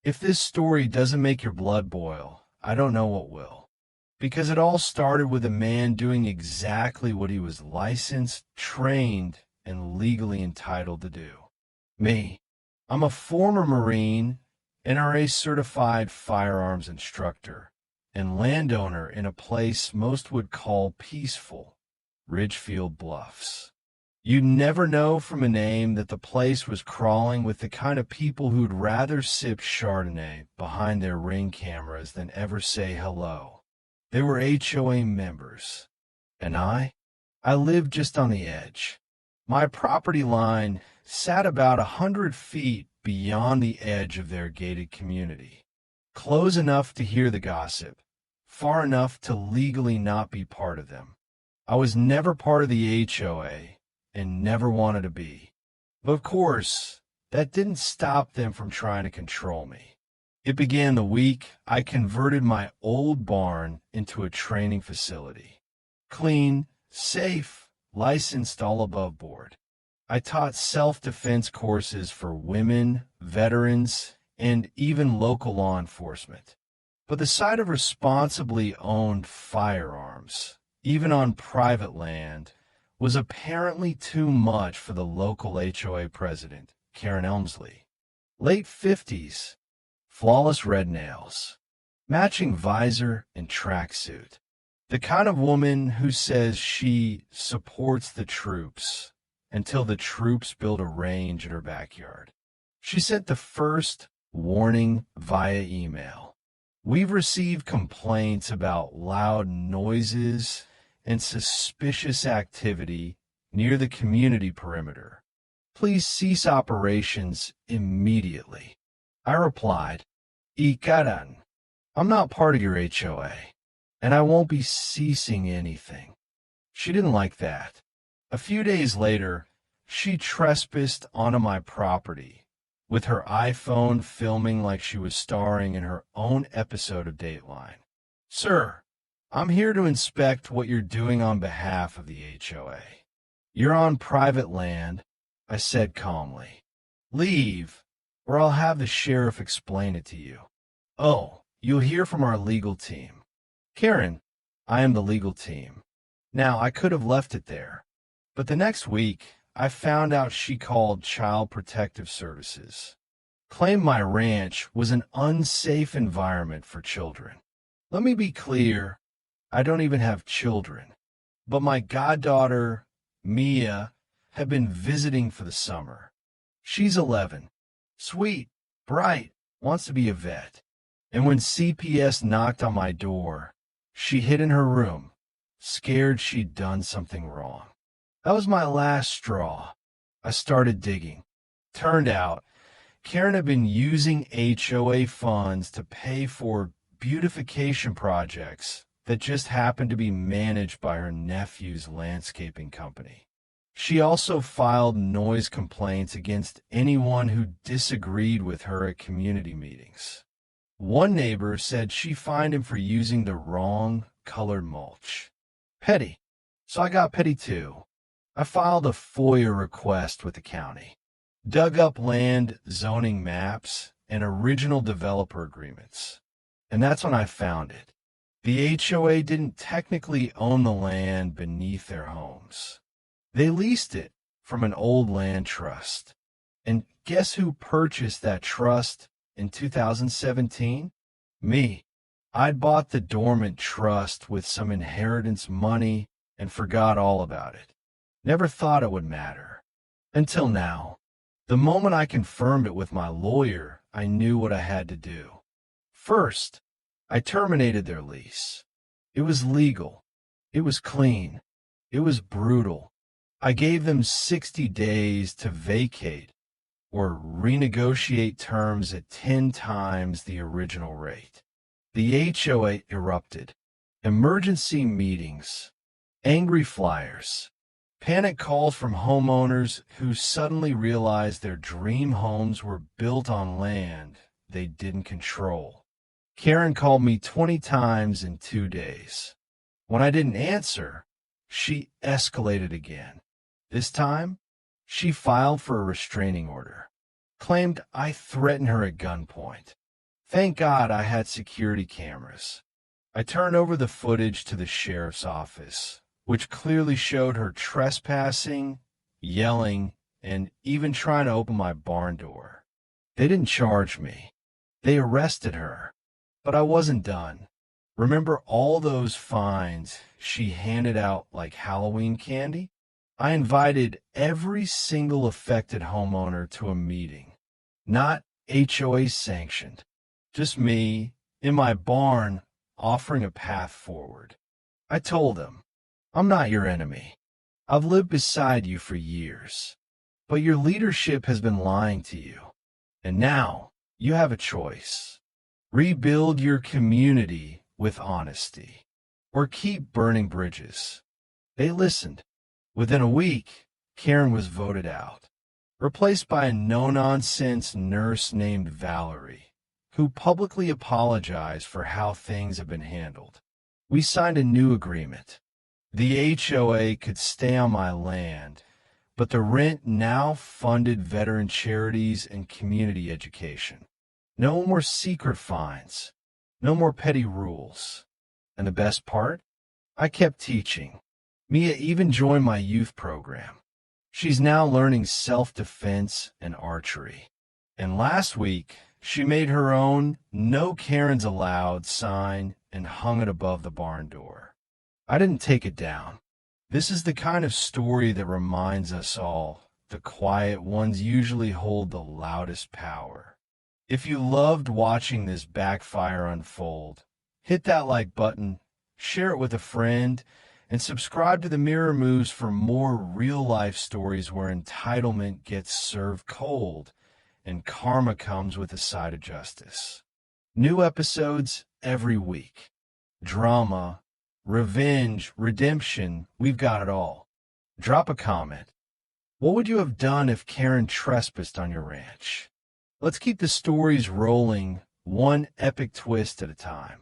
If this story doesn't make your blood boil, I don't know what will. Because it all started with a man doing exactly what he was licensed, trained, and legally entitled to do. Me. I'm a former Marine, NRA-certified firearms instructor, and landowner in a place most would call peaceful, Ridgefield Bluffs. You'd never know from a name that the place was crawling with the kind of people who'd rather sip Chardonnay behind their Ring cameras than ever say hello. They were HOA members. And I lived just on the edge. My property line sat about 100 feet beyond the edge of their gated community. Close enough to hear the gossip, far enough to legally not be part of them. I was never part of the HOA and never wanted to be. But of course, that didn't stop them from trying to control me. It began the week I converted my old barn into a training facility. Clean, safe, licensed, all above board. I taught self-defense courses for women, veterans, and even local law enforcement. But the sight of responsibly owned firearms, even on private land, was apparently too much for the local HOA president, Karen Elmsley. Late 50s, flawless red nails, matching visor and tracksuit. The kind of woman who says she supports the troops until the troops build a range in her backyard. She sent the first warning via email. We've received complaints about loud noises and suspicious activity near the community perimeter. Please cease operations immediately. I replied, Karen, I'm not part of your HOA, and I won't be ceasing anything. She didn't like that. A few days later, she trespassed onto my property, with her iPhone filming like she was starring in her own episode of Dateline. Sir, I'm here to inspect what you're doing on behalf of the HOA. You're on private land, I said calmly. Leave, or I'll have the sheriff explain it to you. Oh, you'll hear from our legal team. Karen, I am the legal team. Now, I could have left it there, but the next week, I found out she called Child Protective Services, claimed my ranch was an unsafe environment for children. Let me be clear, I don't even have children, but my goddaughter, Mia, had been visiting for the summer. She's 11, sweet, bright, wants to be a vet. And when CPS knocked on my door, she hid in her room, scared she'd done something wrong. That was my last straw. I started digging. Turned out, Karen had been using HOA funds to pay for beautification projects that just happened to be managed by her nephew's landscaping company. She also filed noise complaints against anyone who disagreed with her at community meetings. One neighbor said she fined him for using the wrong colored mulch. Petty. So I got petty too. I filed a FOIA request with the county, dug up land zoning maps and original developer agreements. And that's when I found it. The HOA didn't technically own the land beneath their homes. They leased it from an old land trust. And guess who purchased that trust in 2017? Me. I'd bought the dormant trust with some inheritance money and forgot all about it. Never thought it would matter. Until now. The moment I confirmed it with my lawyer, I knew what I had to do. First, I terminated their lease. It was legal. It was clean. It was brutal. I gave them 60 days to vacate or renegotiate terms at 10 times the original rate. The HOA erupted. Emergency meetings, angry flyers, panic calls from homeowners who suddenly realized their dream homes were built on land they didn't control. Karen called me 20 times in 2 days. When I didn't answer, she escalated again. This time, she filed for a restraining order, claimed I threatened her at gunpoint. Thank God I had security cameras. I turned over the footage to the sheriff's office, which clearly showed her trespassing, yelling, and even trying to open my barn door. They didn't charge me. They arrested her. But I wasn't done. Remember all those fines she handed out like Halloween candy? I invited every single affected homeowner to a meeting. Not HOA sanctioned. Just me, in my barn, offering a path forward. I told them, I'm not your enemy. I've lived beside you for years. But your leadership has been lying to you. And now, you have a choice. Rebuild your community with honesty, or keep burning bridges. They listened. Within a week, Karen was voted out, replaced by a no-nonsense nurse named Valerie, who publicly apologized for how things have been handled. We signed a new agreement. The HOA could stay on my land, but the rent now funded veteran charities and community education. No more secret fines. No more petty rules. And the best part? I kept teaching. Mia even joined my youth program. She's now learning self-defense and archery. And last week, she made her own "No Karens Allowed" sign and hung it above the barn door. I didn't take it down. This is the kind of story that reminds us all the quiet ones usually hold the loudest power. If you loved watching this backfire unfold, hit that like button, share it with a friend, and subscribe to the Mirror Moves for more real-life stories where entitlement gets served cold and karma comes with a side of justice. New episodes every week. Drama, revenge, redemption, we've got it all. Drop a comment. What would you have done if Karen trespassed on your ranch? Let's keep the stories rolling, one epic twist at a time.